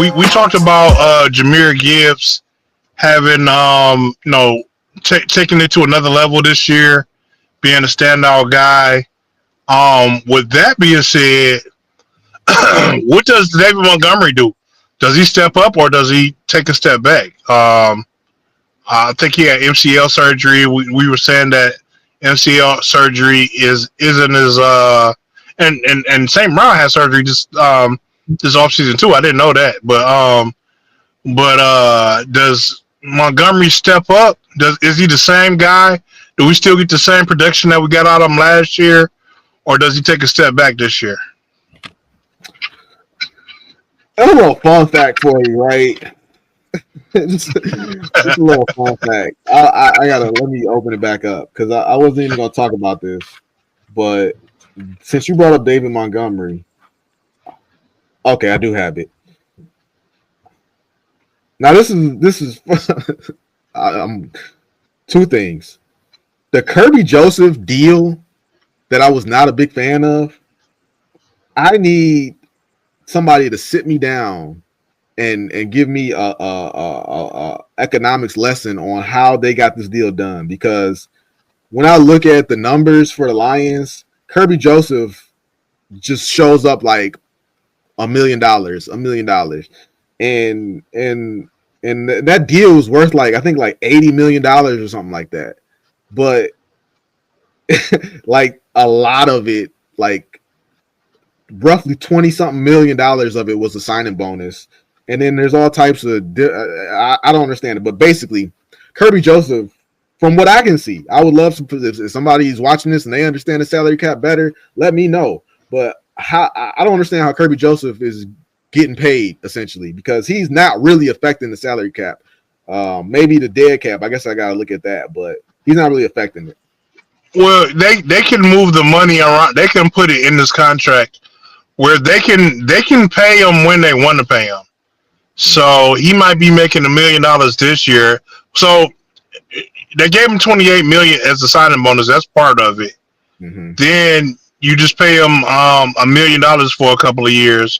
we talked about Jahmyr Gibbs having taking it to another level this year, being a standout guy. With that being said, what does David Montgomery do? Does he step up or does he take a step back? I think he had MCL surgery. We were saying that MCL surgery isn't as and St. Brown had surgery this offseason too. I didn't know that, but does Montgomery step up? Is he the same guy? Do we still get the same production that we got out of him last year, or does he take a step back this year? A little fun fact for you, right? just a little fun fact. I gotta let me open it back up because I wasn't even gonna talk about this, but since you brought up David Montgomery, okay, I do have it. Now this is two things. The Kirby Joseph deal that I was not a big fan of. I need somebody to sit me down and give me a economics lesson on how they got this deal done. Because when I look at the numbers for the Lions, Kirby Joseph just shows up like $1 million, and that deal was worth like I think like $80 million or something like that. But like a lot of it, like roughly 20-something million dollars of it was a signing bonus. And then there's all types of, I don't understand it, but basically Kirby Joseph, from what I can see, I would love if somebody's watching this and they understand the salary cap better, let me know. But I don't understand how Kirby Joseph is getting paid essentially, because he's not really affecting the salary cap. Maybe the dead cap, I guess I got to look at that, but he's not really affecting it. Well, they can move the money around. They can put it in this contract where they can pay him when they want to pay him. So he might be making $1 million this year. So they gave him $28 million as a signing bonus. That's part of it. Mm-hmm. Then you just pay him $1 million for a couple of years,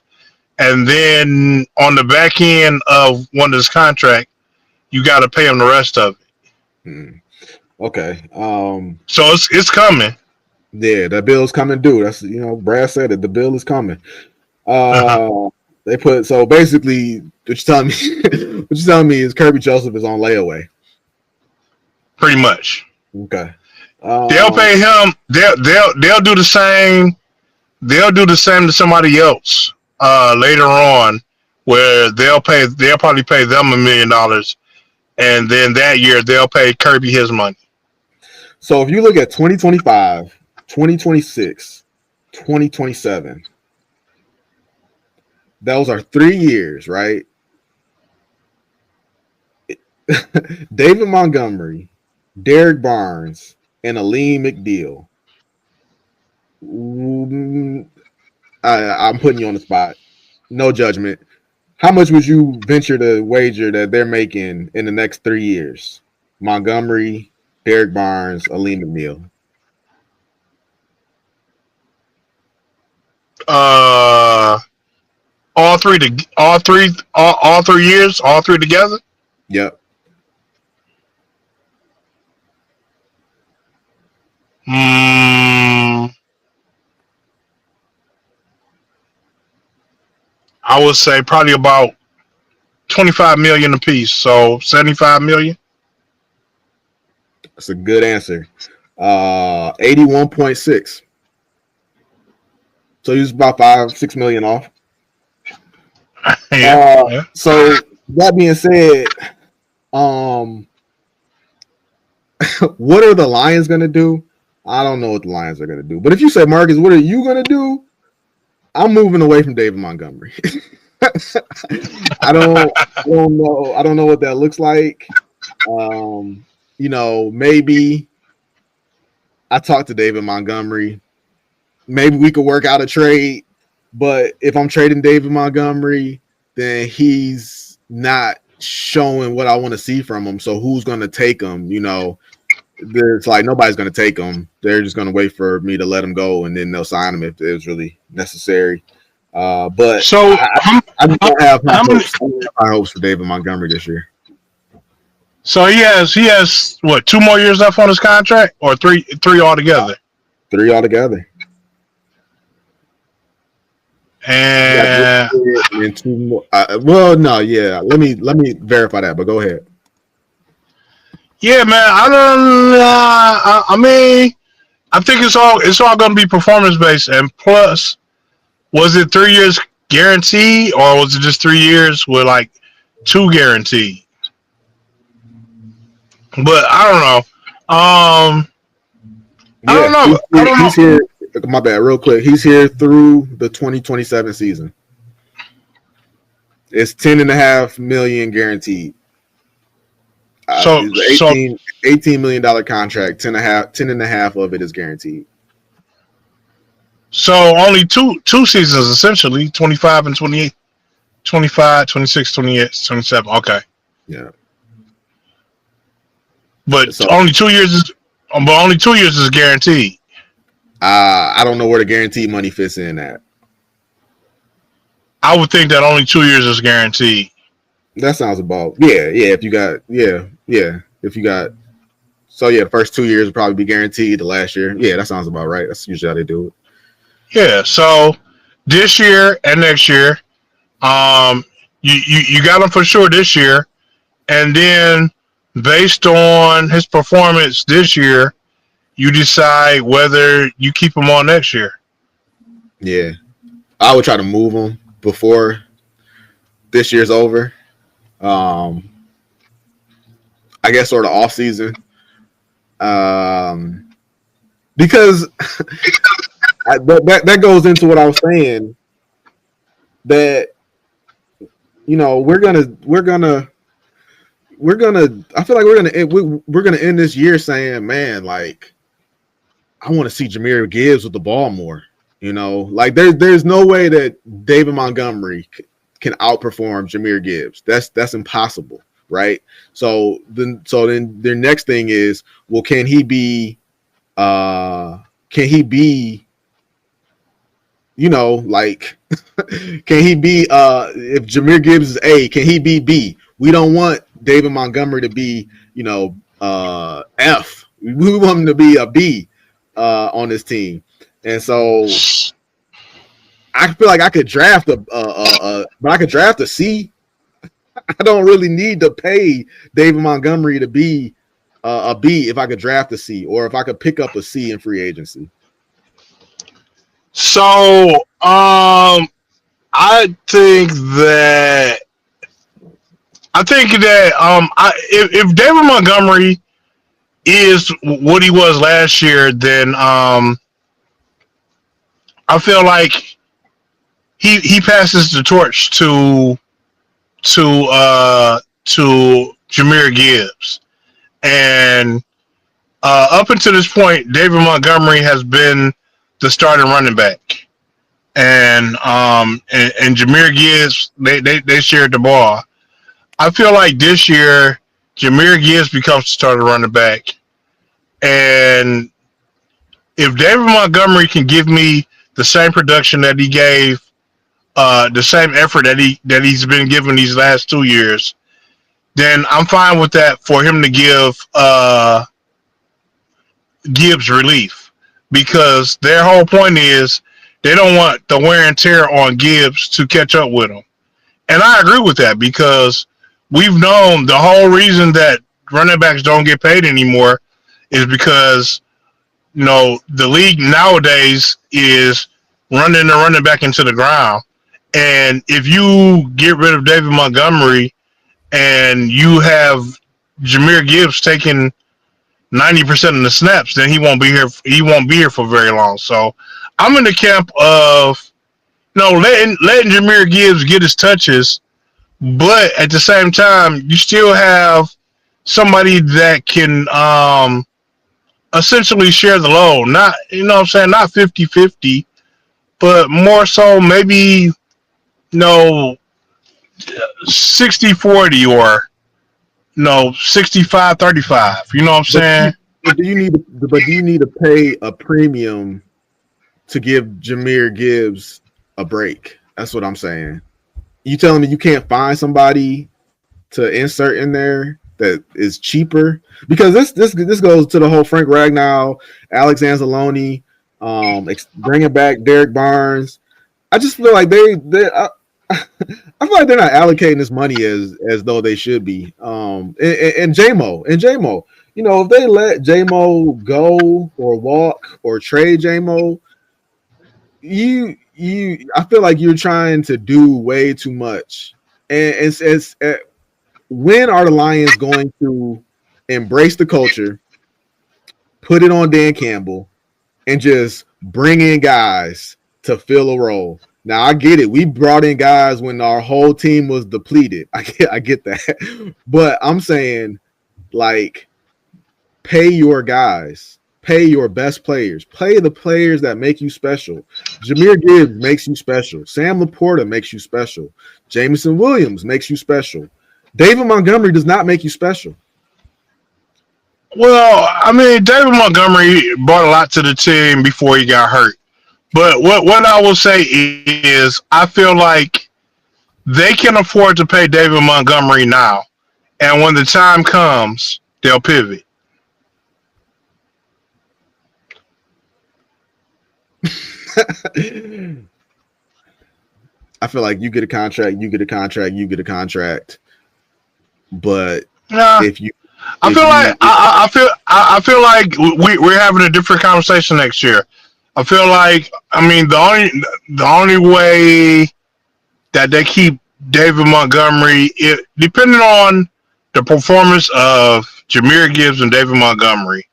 and then on the back end of one of his contract, you got to pay him the rest of it. Mm-hmm. Okay. So it's coming. Yeah, that bill's coming due. That's Brad said it. The bill is coming. They put so basically what you're telling me is Kirby Joseph is on layaway. Pretty much. Okay. They'll pay him. They'll do the same. They'll do the same to somebody else later on, where they'll probably pay them $1 million, and then that year they'll pay Kirby his money. So if you look at 2025, 2026, 2027, those are 3 years, right? David Montgomery, Derek Barnes, and Aleem McNeil. I'm putting you on the spot. No judgment. How much would you venture to wager that they're making in the next 3 years? Montgomery, Derek Barnes, Aleem McNeil. All 3 years, all 3 together? Yep. I would say probably about $25 million a piece, so $75 million. That's a good answer. 81.6. So he's about $5-6 million off. Yeah. So that being said, what are the Lions going to do? I don't know what the Lions are going to do. But if you say, Marcus, what are you going to do? I'm moving away from David Montgomery. I don't know. I don't know what that looks like. Maybe I talked to David Montgomery. Maybe we could work out a trade. But if I'm trading David Montgomery, then he's not showing what I want to see from him. So who's going to take him? It's like nobody's going to take him. They're just going to wait for me to let him go, and then they'll sign him if it's really necessary. But So I don't have high how many? hopes. I don't have high hopes for David Montgomery this year. So he has what, 2 more years left on his contract, or three altogether? 3 altogether. Yeah, And and 2 more. Well, no, yeah. Let me verify that. But go ahead. yeah, man, I don't. I mean, I think it's all going to be performance based, and plus, was it 3 years guaranteed, or was it just 3 years with like 2 guaranteed? But I don't know. I don't Yeah, know. I don't he's know. here. My bad. Real quick, he's here through the 2027 season. It's 10.5 million guaranteed. So It's so $18 million contract. 10.5 of it is guaranteed. so only two seasons essentially, 25 and 28, 25, 26, 28, 27. Okay, Yeah. but So only 2 years is guaranteed. I don't know where the guaranteed money fits in at. I would think that only 2 years is guaranteed. That sounds about yeah. If you got if you got so yeah, the first 2 years will probably be guaranteed. The last year, yeah, that sounds about right. That's usually how they do it. Yeah. So this year and next year, um, you got him for sure this year, and then based on his performance this year, you decide whether you keep him on next year. Yeah, I would try to move him before this year's over. Um, I guess sort of off season. Because that goes into what I was saying, that we're gonna I feel like we're gonna end this year saying, man, like, I want to see Jahmyr Gibbs with the ball more. Like there's no way that David Montgomery can outperform Jahmyr Gibbs. That's impossible, right? So then their next thing is, well, can he be like can he be if Jahmyr Gibbs is A, can he be B? We don't want David Montgomery to be F. We want him to be a B on this team. And so I feel like I could draft but I could draft a C. I don't really need to pay David Montgomery to be a B if I could draft a C, or if I could pick up a C in free agency. So I think that if David Montgomery is what he was last year, then I feel like he passes the torch to Jahmyr Gibbs. And up until this point, David Montgomery has been the starting running back, and Jahmyr Gibbs, they shared the ball. I feel like this year Jahmyr Gibbs becomes the starting running back, and if David Montgomery can give me the same production that he gave, the same effort that he's been given these last 2 years, then I'm fine with that for him to give Gibbs relief, because their whole point is they don't want the wear and tear on Gibbs to catch up with him. And I agree with that, because we've known the whole reason that running backs don't get paid anymore is because the league nowadays is running the running back into the ground. And if you get rid of David Montgomery and you have Jahmyr Gibbs taking 90% of the snaps, then he won't be here. He won't be here for very long. So I'm in the camp of letting Jahmyr Gibbs get his touches, but at the same time, you still have somebody that can essentially share the load. Not, not 50-50, but more so maybe 60-40, or 65-35. You know what I'm saying? But do you need to pay a premium to give Jahmyr Gibbs a break? That's what I'm saying. You telling me you can't find somebody to insert in there that is cheaper? Because this goes to the whole Frank Ragnow, Alex Anzalone, bringing back Derek Barnes. I just feel like I feel like they're not allocating this money as though they should be. And JMO, you know, if they let JMO go or walk or trade JMO, I feel like you're trying to do way too much. And it's when are the Lions going to embrace the culture, put it on Dan Campbell, and just bring in guys to fill a role? Now I get it. We brought in guys when our whole team was depleted. I get that. But I'm saying, like, pay your guys. Pay your best players. Play the players that make you special. Jahmyr Gibbs makes you special. Sam Laporta makes you special. Jameson Williams makes you special. David Montgomery does not make you special. Well, I mean, David Montgomery brought a lot to the team before he got hurt. But what I will say is I feel like they can afford to pay David Montgomery now. And when the time comes, they'll pivot. I feel like you get a contract. But Nah, if you, I feel like we're having a different conversation next year. I feel like, I mean, the only way that they keep David Montgomery, depending on the performance of Jahmyr Gibbs and David Montgomery,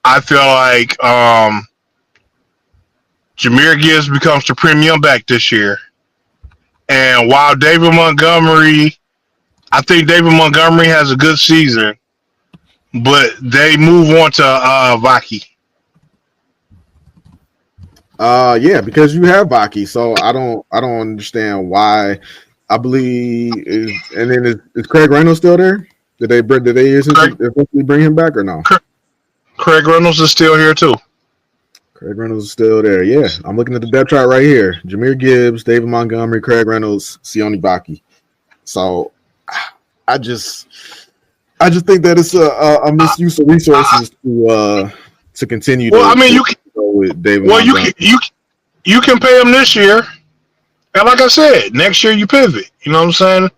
I feel like Jahmyr Gibbs becomes the premium back this year. And while I think David Montgomery has a good season, but they move on to Vaki. Yeah, because you have Baki, so I don't understand why. I believe is Craig Reynolds still there? Did they eventually bring him back or no? Craig Reynolds is still here too. Craig Reynolds is still there. Yeah, I'm looking at the depth chart right here. Jahmyr Gibbs, David Montgomery, Craig Reynolds, Sione Baki. So I just think that it's a misuse of resources to continue. Well, I mean, with David. Well, you can pay him this year, and like I said, next year you pivot. You know what I'm saying?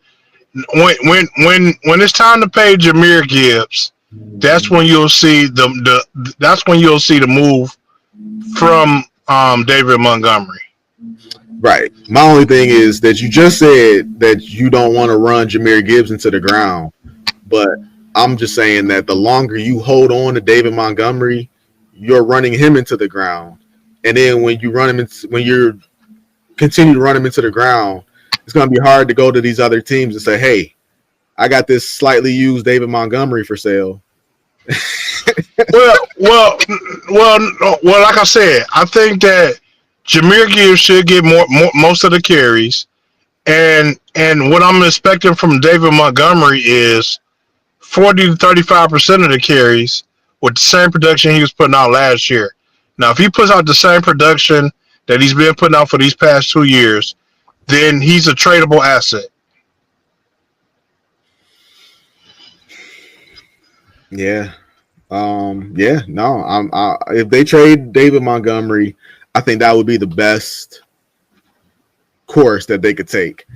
When it's time to pay Jahmyr Gibbs, that's when you'll see the move from David Montgomery. Right. My only thing is that you just said that you don't want to run Jahmyr Gibbs into the ground, but I'm just saying that the longer you hold on to David Montgomery, you're running him into the ground. And then when you continue to run him into the ground, it's going to be hard to go to these other teams and say, hey, I got this slightly used David Montgomery for sale. well, like I said, I think that Jahmyr Gibbs should get most of the carries. And what I'm expecting from David Montgomery is 40 to 35% of the carries with the same production he was putting out last year. Now, if he puts out the same production that he's been putting out for these past 2 years, then he's a tradable asset. Yeah. If they trade David Montgomery, I think that would be the best course that they could take.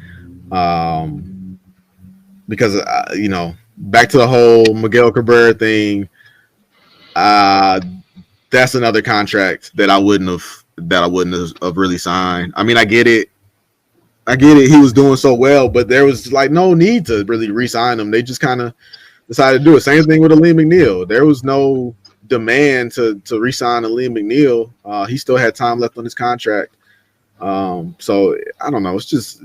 Because back to the whole Miguel Cabrera thing, that's another contract that I wouldn't have really signed. I mean, I get it. He was doing so well, but there was like no need to really re-sign him. They just kind of decided to do it. Same thing with Aleem McNeil. There was no demand to re-sign Aleem McNeil. He still had time left on his contract. So I don't know. It's just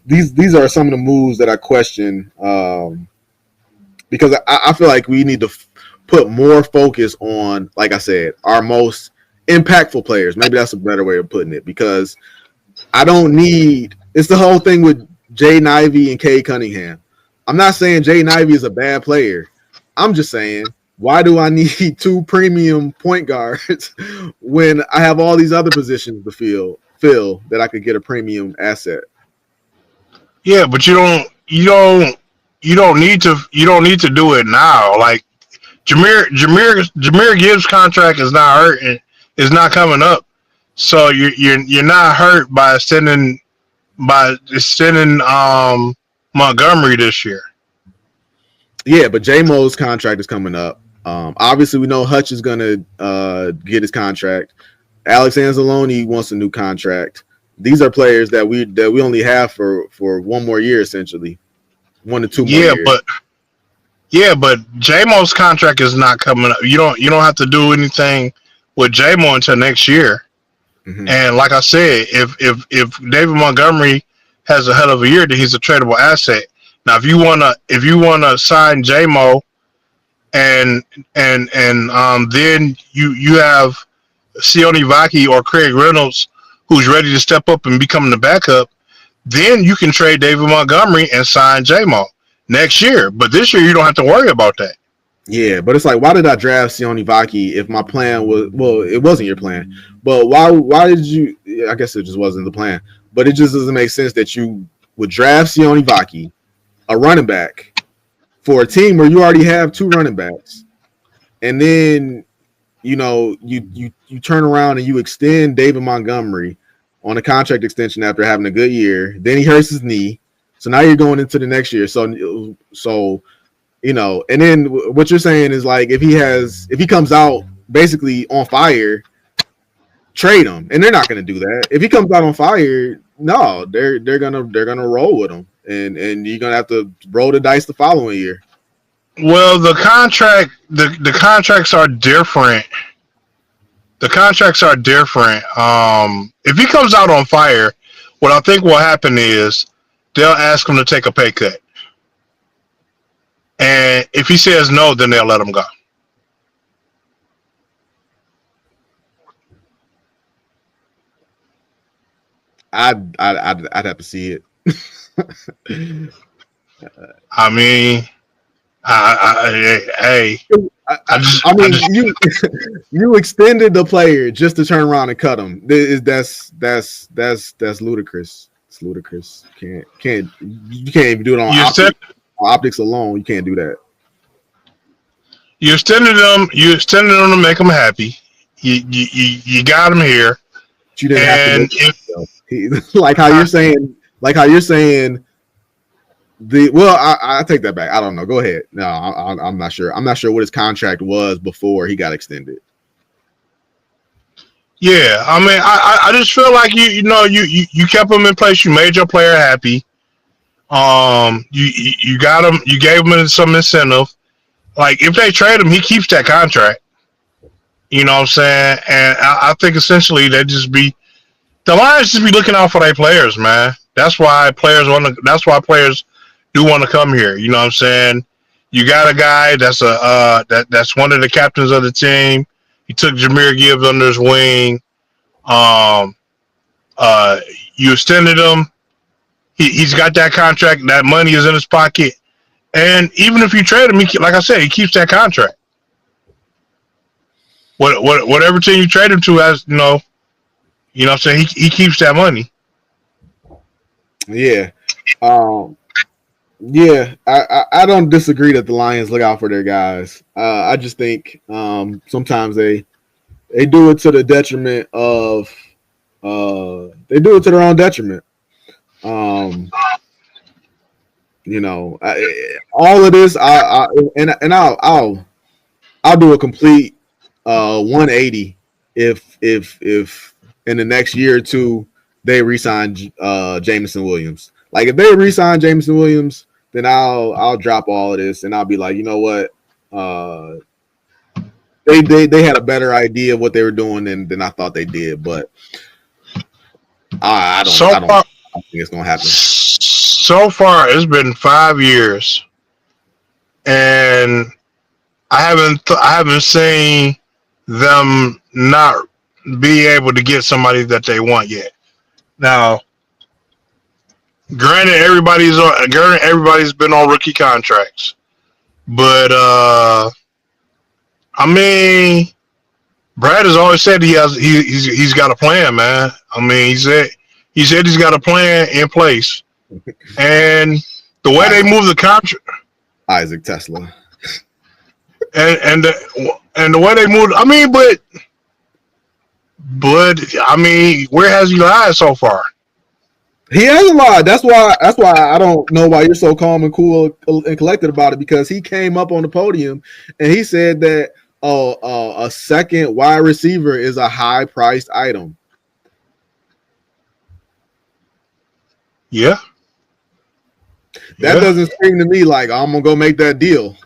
these are some of the moves that I question because I feel like we need to put more focus on, like I said, our most impactful players. Maybe that's a better way of putting it, because I don't need – it's the whole thing with Jay Nivey and Cade Cunningham. I'm not saying Jay Nivey is a bad player. I'm just saying, why do I need 2 premium point guards when I have all these other positions to fill? feel that I could get a premium asset. Yeah, but you don't need to do it now. Like Jameer Gibbs' contract is not hurting, is not coming up. So you're not hurt by extending Montgomery this year. Yeah, but J-Mo's contract is coming up. Obviously, we know Hutch is going to get his contract. Alex Anzalone wants a new contract. These are players that we only have for 1 more year, essentially, 1 to 2 more years. But J-Mo's contract is not coming up. You don't have to do anything with J-Mo until next year. Mm-hmm. And like I said, if David Montgomery has a hell of a year, then he's a tradable asset. Now, if you wanna sign J-Mo, and then you have Sione Vaki or Craig Reynolds who's ready to step up and become the backup, then you can trade David Montgomery and sign J-Mo next year. But this year you don't have to worry about that. Yeah, but it's like, why did I draft Sione Vaki if my plan was, well, it wasn't your plan, but why did you, I guess it just wasn't the plan, but it just doesn't make sense that you would draft Sione Vaki, a running back, for a team where you already have 2 running backs, and then you turn around and you extend David Montgomery on a contract extension after having a good year. Then he hurts his knee, so now you're going into the next year. So and then what you're saying is, like, if he comes out basically on fire, trade him, and they're not going to do that. If he comes out on fire, no, they're gonna roll with him, and you're gonna have to roll the dice the following year. Well, the contracts are different. The contracts are different. If he comes out on fire, what I think will happen is they'll ask him to take a pay cut, and if he says no, then they'll let him go. I'd have to see it. I mean, you extended the player just to turn around and cut him. That's ludicrous. It's ludicrous. You can't even do it on optics alone. You can't do that. You extended them to make them happy. You got them here. But you didn't have to like how you're saying. I take that back. I don't know. Go ahead. No, I'm not sure. I'm not sure what his contract was before he got extended. Yeah, I mean, I just feel like you kept him in place. You made your player happy. You got him. You gave him some incentive. Like, if they trade him, he keeps that contract. You know what I'm saying? And I think essentially the Lions just be looking out for their players, man. That's why players do want to come here. You know what I'm saying? You got a guy that's that's one of the captains of the team. He took Jameer Gibbs under his wing. You extended him. He's got that contract. That money is in his pocket. And even if you trade him, like I said, he keeps that contract. Whatever team you trade him to has, you know what I'm saying? He keeps that money. Yeah. Yeah, I don't disagree that the Lions look out for their guys. I just think sometimes they do it to the detriment of they do it to their own detriment. All of this, I'll do a complete 180 if in the next year or two they re-sign Jameson Williams. Like, if they re-sign Jameson Williams, then I'll drop all of this and I'll be like, you know what? They had a better idea of what they were doing than I thought they did, but I don't think it's gonna happen. So far, it's been 5 years, and I haven't seen them not be able to get somebody that they want yet. Now, granted, everybody's been on rookie contracts, but I mean, Brad has always said he's got a plan, man. I mean, he said he's got a plan in place, and the way they move the contract, Isaac Tesla, and the way they move, I mean, but I mean, where has he lied so far? he has a lot. That's why I don't know why you're so calm and cool and collected about it, because he came up on the podium and he said that a second wide receiver is a high priced item. Yeah. That doesn't scream to me like I'm gonna go make that deal.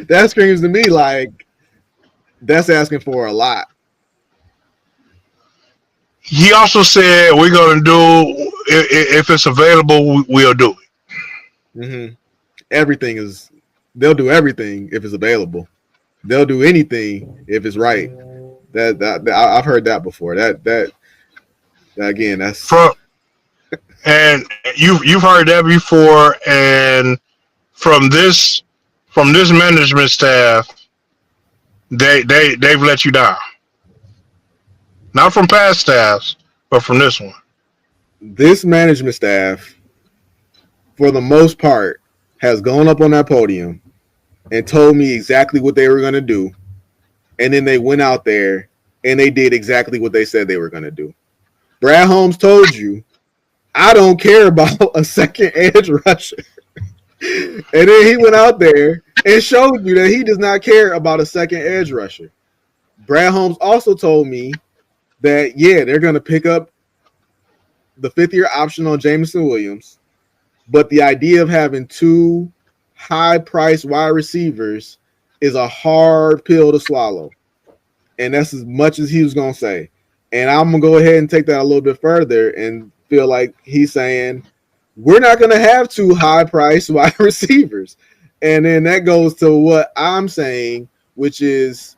That screams to me like that's asking for a lot. He also said we're gonna do if it's available, we'll do it. Mm-hmm. Everything is. They'll do everything if it's available. They'll do anything if it's right. That I've heard that before. That again, that's from. And you've heard that before, and from this management staff, they've let you down. Not from past staffs, but from this one. This management staff, for the most part, has gone up on that podium and told me exactly what they were going to do, and then they went out there and they did exactly what they said they were going to do. Brad Holmes told you, I don't care about a second edge rusher. And then he went out there and showed you that he does not care about a second edge rusher. Brad Holmes also told me that, yeah, they're going to pick up the fifth-year option on Jameson Williams, but the idea of having two high-priced wide receivers is a hard pill to swallow. And that's as much as he was going to say. And I'm going to go ahead and take that a little bit further and feel like he's saying, we're not going to have two high-priced wide receivers. And then that goes to what I'm saying, which is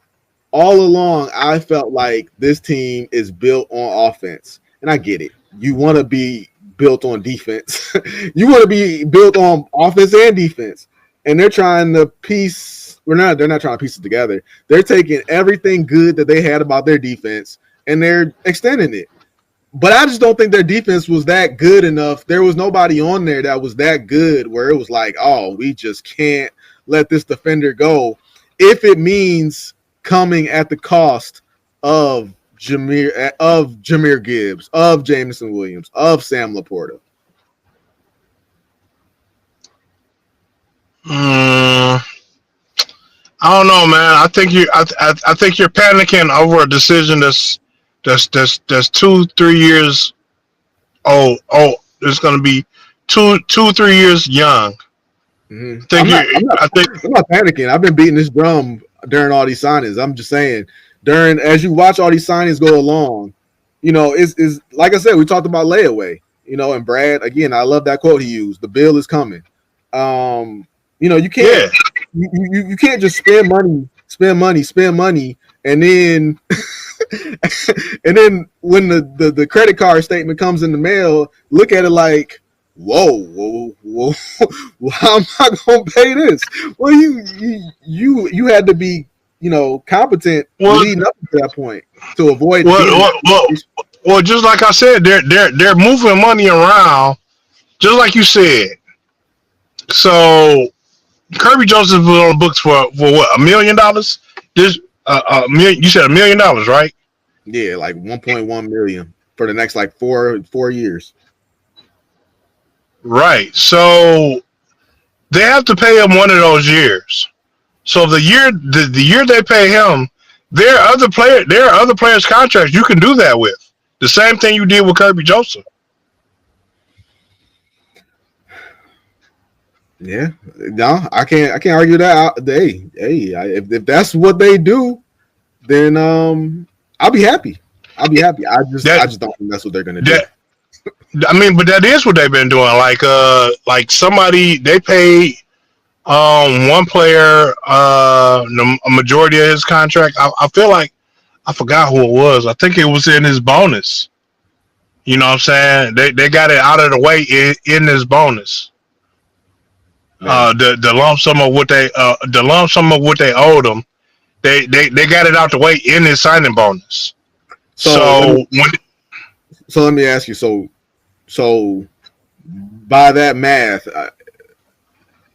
all along I felt like this team is built on offense. And I get it. You want to be built on defense. You want to be built on offense and defense. And they're trying to they're not trying to piece it together. They're taking everything good that they had about their defense and they're extending it. But I just don't think their defense was that good enough. There was nobody on there that was that good where it was like, oh, we just can't let this defender go. If it means coming at the cost of Jahmyr Gibbs, of Jameson Williams, of Sam Laporta. I don't know, man. I think you're panicking over a decision that's 2-3 years old. Oh, it's going to be 2-3 years young. Mm-hmm. I'm not panicking. I've been beating this drum during all these signings. I'm just saying, as you watch all these signings go along, is like I said, we talked about layaway, and Brad, again, I love that quote he used. The bill is coming. You can't you can't just spend money, and then and then when the credit card statement comes in the mail, look at it like, whoa, how am I gonna pay this? Well, you had to be competent leading up to that point to avoid. Well, just like I said, they're moving money around, just like you said. So Kirby Joseph was on the books for what, $1 million? This you said $1 million, right? Yeah, like 1.1 million for the next like four years. Right. So they have to pay him one of those years. So the year they pay him, there are other players' contracts you can do that with. The same thing you did with Kirby Joseph. Yeah, no, I can't argue that. If that's what they do, then I'll be happy. I just don't think that's what they're gonna do. I mean, but that is what they've been doing. Like somebody, they paid one player a majority of his contract. I feel like I forgot who it was. I think it was in his bonus. You know what I'm saying? They got it out of the way in his bonus. The lump sum of what they owed him, They got it out the way in his signing bonus. So let me ask you. So by that math,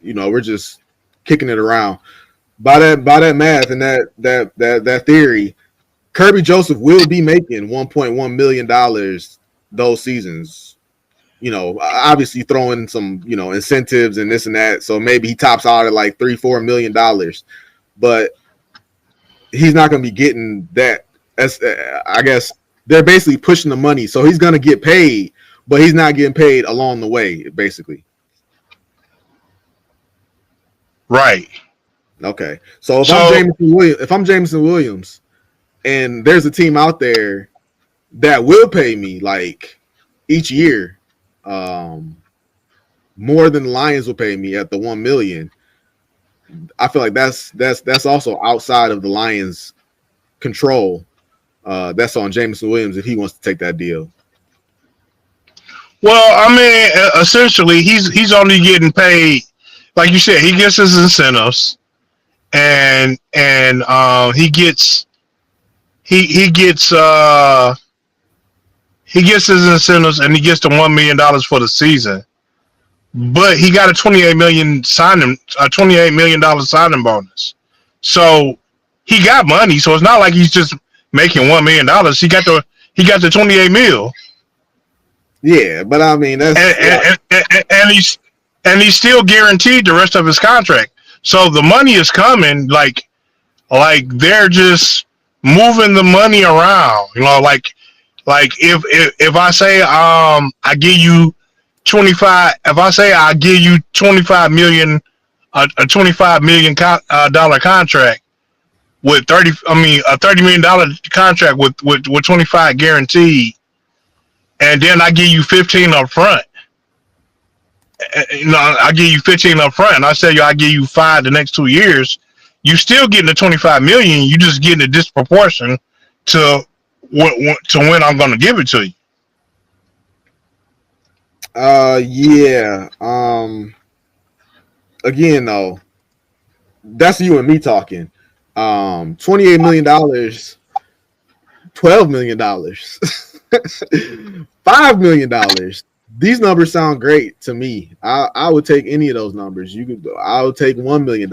we're just kicking it around. By that math and that theory, Kirby Joseph will be making $1.1 million those seasons. Obviously throwing some, incentives and this and that. So maybe he tops out at like $3-4 million, but he's not going to be getting that. As I guess they're basically pushing the money, so he's going to get paid, but he's not getting paid along the way, basically. Right. Okay. So if I'm Jameson Williams, and there's a team out there that will pay me like each year, more than the Lions will pay me at the $1 million. I feel like that's also outside of the Lions' control. That's on Jameson Williams if he wants to take that deal. Well, I mean, essentially, he's only getting paid, like you said. He gets his incentives, and he gets his incentives, and he gets the $1 million for the season. But he got a $28 million signing bonus. So he got money. So it's not like he's just making $1 million. He got the 28 mil. Yeah, but I mean that's and he's still guaranteed the rest of his contract. So the money is coming. Like they're just moving the money around. Like if I say I give you 25, if I say I give you 25 million, a $25 million dollar contract with a $30 million contract with 25 guaranteed, and then I give you 15 up front. I give you 15 up front, and I say I give you 5 the next 2 years. You still getting the 25 million. You just getting a disproportion to when I'm going to give it to you. Yeah. Again, though, that's you and me talking. $28 million, $12 million, $5 million. These numbers sound great to me. I would take any of those numbers. I would take $1 million.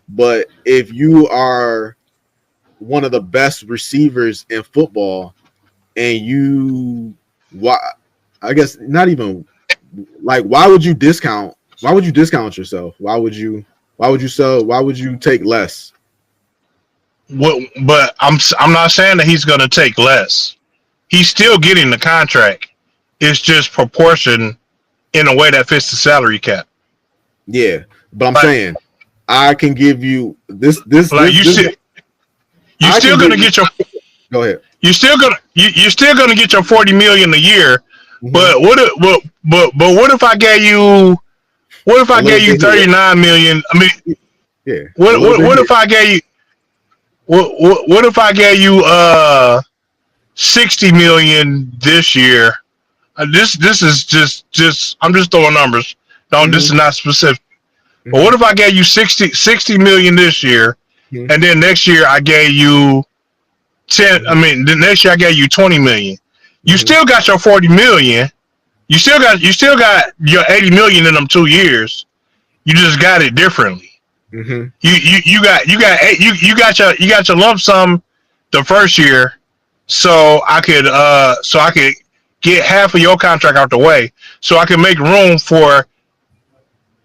But if you are one of the best receivers in football, and I guess not even like, why would you discount yourself? Why would you take less? But I'm not saying that he's going to take less. He's still getting the contract. It's just proportion in a way that fits the salary cap. Yeah, but I'm saying I can give you this. You're still going to get your. Go ahead. You're still gonna get your 40 million a year. Mm-hmm. But what if I gave you 39 million? I mean, yeah. What if I gave you what if I gave you 60 million this year? This is just I'm just throwing numbers. Don't This is not specific. Mm-hmm. But what if I gave you 60 million this year, mm-hmm. and then next year I gave you 10? I mean, the next year I gave you 20 million. You mm-hmm. still got your 40 million. You still got your 80 million in them 2 years. You just got it differently. Mm-hmm. You got your lump sum the first year, so I could get half of your contract out the way, so I can make room for.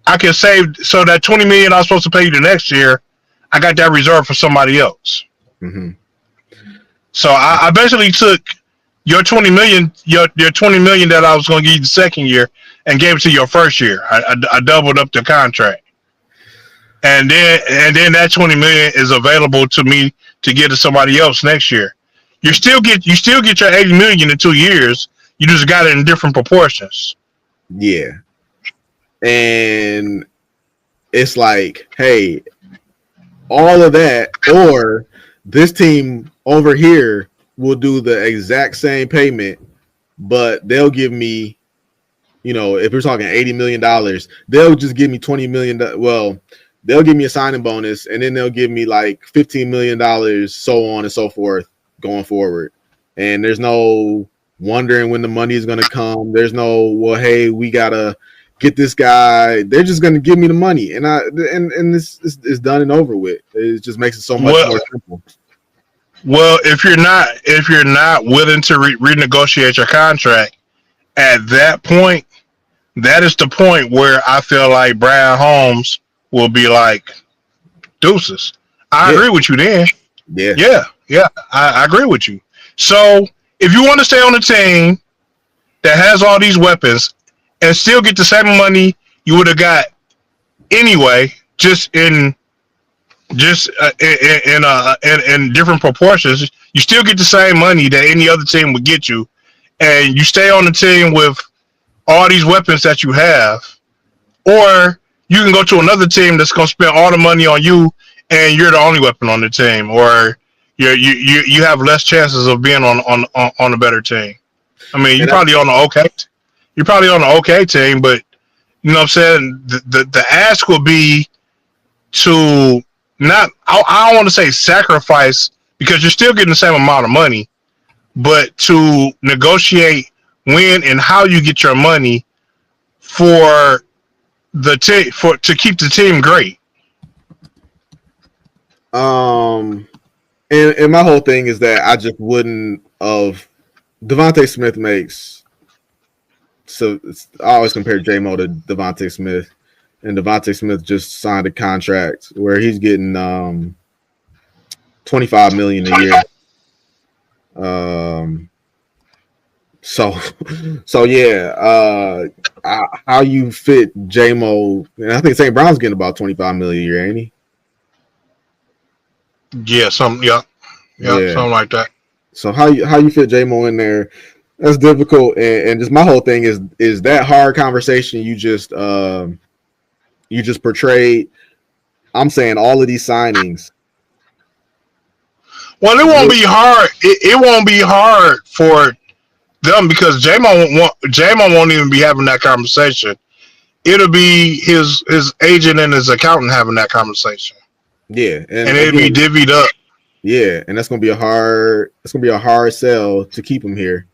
I can save, so that 20 million I was supposed to pay you the next year, I got that reserved for somebody else. Mm-hmm. So I basically took your 20 million, your 20 million that I was going to give you the second year, and gave it to your first year. I doubled up the contract, and then that 20 million is available to me to get to somebody else next year. You still get your 80 million in 2 years. You just got it in different proportions. Yeah. And it's like, hey, all of that, or this team over here will do the exact same payment, but they'll give me, if we're talking $80 million, they'll just give me $20 million. Well, they'll give me a signing bonus, and then they'll give me like $15 million, so on and so forth, going forward. And there's no wondering when the money is going to come. There's no, well, hey, we gotta get this guy. They're just going to give me the money, and this is done and over with. It just makes it so much more simple. Well, if you're not willing to renegotiate your contract at that point, that is the point where I feel like Brian Holmes will be like, deuces. I agree with you then. Yeah. I agree with you. So if you want to stay on a team that has all these weapons and still get the same money you would have got anyway, just in different proportions, you still get the same money that any other team would get you, and you stay on the team with all these weapons that you have, or you can go to another team that's going to spend all the money on you, and you're the only weapon on the team, or you have less chances of being on a better team. I mean, you're probably on the okay team, but you know what I'm saying. The ask will be to not. I don't want to say sacrifice, because you're still getting the same amount of money, but to negotiate when and how you get your money for the to keep the team great. And my whole thing is that I just wouldn't of Devontae Smith makes. So I always compare J-Mo to Devontae Smith, and Devontae Smith just signed a contract where he's getting $25 million a year. So yeah, how you fit J-Mo? And I think St. Brown's getting about $25 million a year, ain't he? Yeah, something like that. So how you fit J-Mo in there? That's difficult, and just my whole thing is that hard conversation you just portrayed. I'm saying all of these signings. Well, it won't be hard. It won't be hard for them, because J-Mo won't even be having that conversation. It'll be his agent and his accountant having that conversation. Yeah, and it'll be divvied up. Yeah, and that's gonna be a hard sell to keep him here.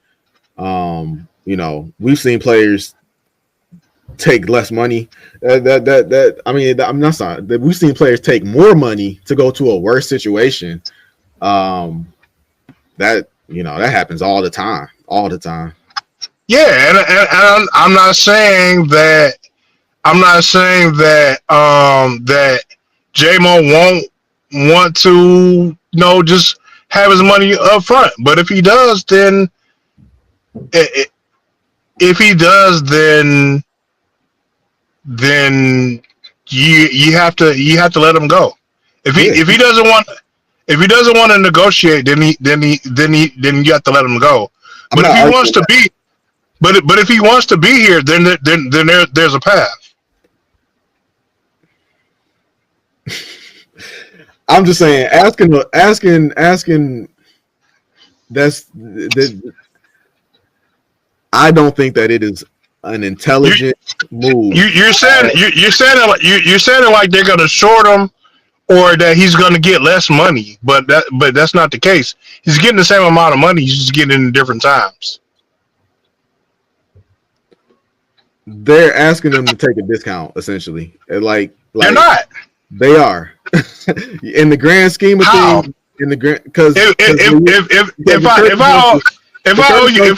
You know, we've seen players take less money. I'm not sorry. We've seen players take more money to go to a worse situation. That happens all the time. Yeah, and I'm not saying that. That J-Mo won't want to, just have his money up front. But if he does, then you have to let him go. If he doesn't want to negotiate, then you have to let him go. But if he wants to be, but if he wants to be here, then there's a path. I'm just saying, asking. I don't think that it is an intelligent move. You're saying it like they're gonna short him, or that he's gonna get less money. But that's not the case. He's getting the same amount of money. He's just getting it in different times. They're asking them to take a discount, essentially. Like they're not. They are. In the grand scheme of things, because if I owe you,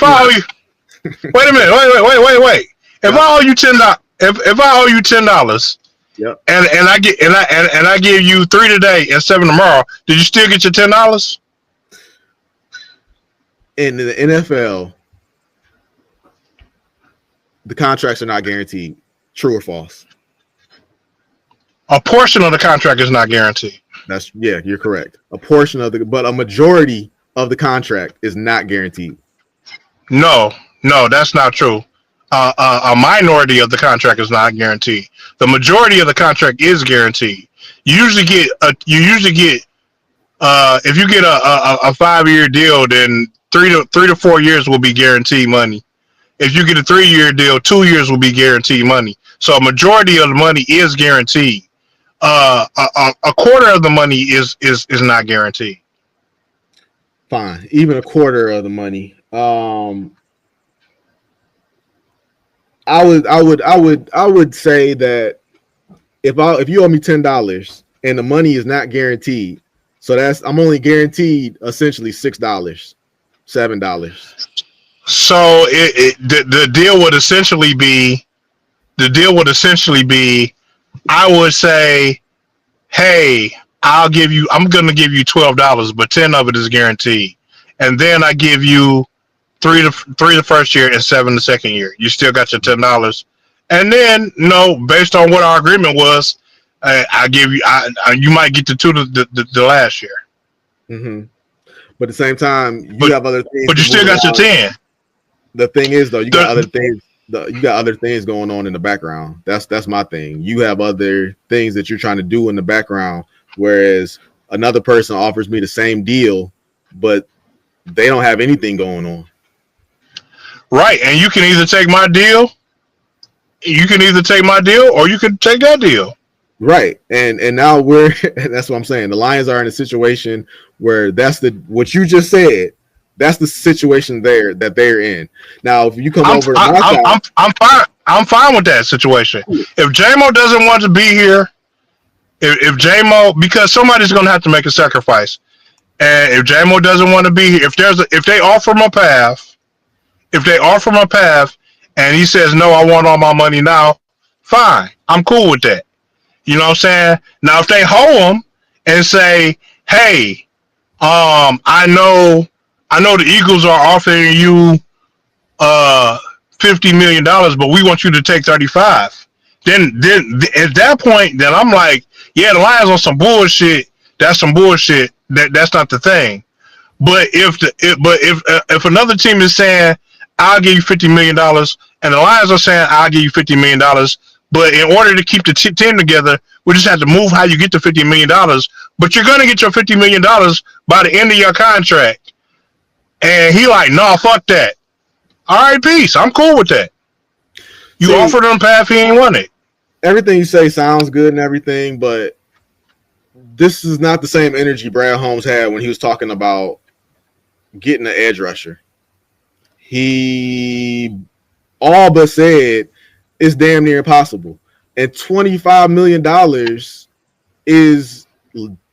wait a minute, wait. If I owe you $10, yep, and I give you 3 today and 7 tomorrow, did you still get your $10? In the NFL, the contracts are not guaranteed. True or false? A portion of the contract is not guaranteed. You're correct. But a majority of the contract is not guaranteed. No, that's not true. A minority of the contract is not guaranteed. The majority of the contract is guaranteed. You usually get if you get a 5-year deal, then 3 to 4 years will be guaranteed money. If you get a 3-year deal, 2 years will be guaranteed money. So a majority of the money is guaranteed. a quarter of the money is not guaranteed. Fine, even a quarter of the money. I would say that if you owe me $10 and the money is not guaranteed, so I'm only guaranteed essentially $6, $7. So the deal would essentially be I would say, hey, I'm going to give you $12, but 10 of it is guaranteed, and then I give you three the first year and $7 the second year. You still got your $10, and then based on what our agreement was, I give you you might get the $2 the last year. Mm-hmm. But at the same time, you have other things. But you still got your 10. The thing is, though, you got other things. You got other things going on in the background. That's my thing. You have other things that you're trying to do in the background, whereas another person offers me the same deal, but they don't have anything going on. Right, and you can either take my deal, or you can take that deal. Right, and now that's what I'm saying. The Lions are in a situation where what you just said. That's the situation that they're in. Now, if you come over to my side, I'm fine with that situation. If J-Mo doesn't want to be here, if J-Mo, because somebody's going to have to make a sacrifice, and if J-Mo doesn't want to be here, if they offer him a path, and he says no, I want all my money now, fine, I'm cool with that. You know what I'm saying? Now, if they hold him and say, hey, I know the Eagles are offering you $50 million, but we want you to take 35. Then at that point, then I'm like, yeah, the Lions on some bullshit. That's some bullshit. That's not the thing. But if another team is saying I'll give you $50 million, and the Lions are saying I'll give you $50 million, but in order to keep the team together, we just have to move how you get to $50 million. But you're gonna get your $50 million by the end of your contract. And he like, no, fuck that. All right, peace. I'm cool with that. You offered him path, he ain't want it. Everything you say sounds good and everything, but this is not the same energy Brad Holmes had when he was talking about getting an edge rusher. He all but said it's damn near impossible. And $25 million is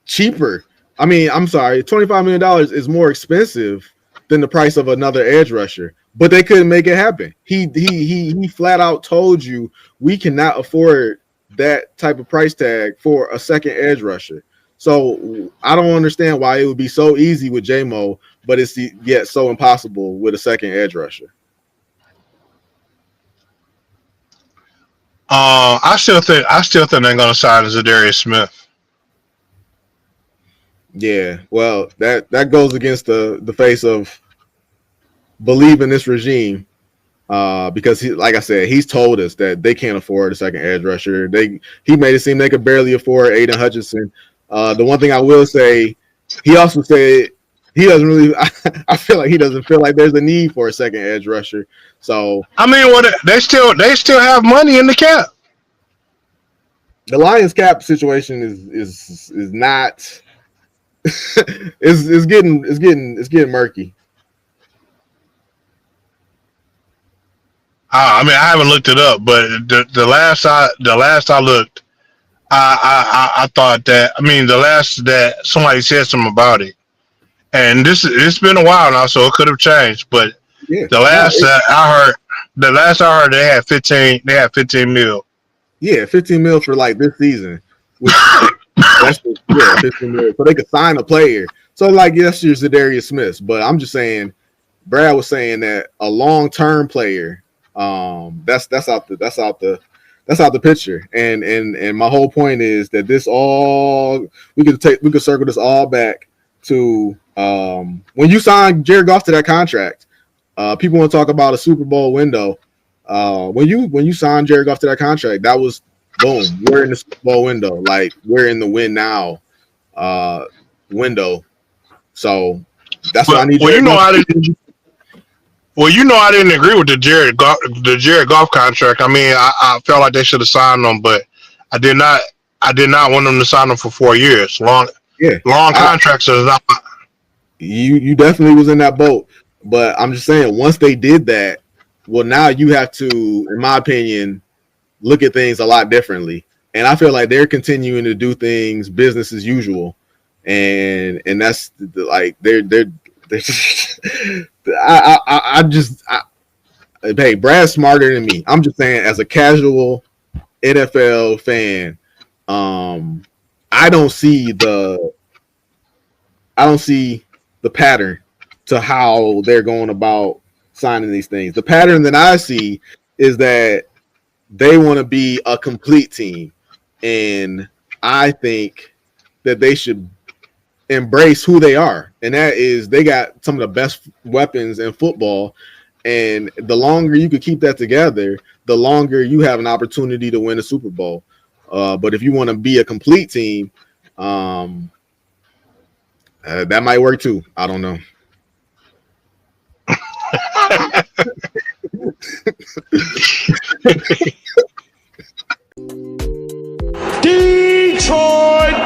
cheaper. I mean, I'm sorry, $25 million is more expensive than the price of another edge rusher. But they couldn't make it happen. He flat out told you we cannot afford that type of price tag for a second edge rusher. So I don't understand why it would be so easy with J-Mo, but it's yet so impossible with a second edge rusher. I still think they're gonna sign Zadarius Smith. Yeah, well, that goes against the face of believe in this regime, because like I said, he's told us that they can't afford a second edge rusher. He made it seem they could barely afford Aiden Hutchinson. The one thing I will say, he also said he doesn't really. I feel like he doesn't feel like there's a need for a second edge rusher. So I mean, they still have money in the cap. The Lions cap situation is not. it's getting murky. I mean, I haven't looked it up, but the last I looked, I thought that, I mean, the last that somebody said something about it, and it's been a while now, so it could have changed. But yeah, the last I heard, they had 15 mil. Yeah, 15 mil for like this season. That's 15 mil, so they could sign a player. So like, yes, you're Zadarius Smith, but I'm just saying, Brad was saying that a long-term player. That's out the picture, and my whole point is that this all we could circle this all back to when you signed Jared Goff to that contract. People want to talk about a Super Bowl window. When you signed Jared Goff to that contract, that was boom. We're in the Super Bowl window, like we're in the win now window. So that's what I need. I didn't agree with the Jared Goff contract. I mean, I felt like they should have signed him, but I did not I did not want them to sign him for 4 years. Long Yeah, contracts is not. you definitely was in that boat. But I'm just saying, once they did that, well, now you have to, in my opinion, look at things a lot differently. And I feel like they're continuing to do things business as usual, and that's like they're just, hey, Brad's smarter than me. I'm just saying, as a casual NFL fan, I don't see the pattern to how they're going about signing these things. The pattern that I see is that they want to be a complete team, and I think that they should embrace who they are, and that is they got some of the best weapons in football, and the longer you could keep that together, the longer you have an opportunity to win a Super Bowl. But if you want to be a complete team, that might work too. I don't know. Detroit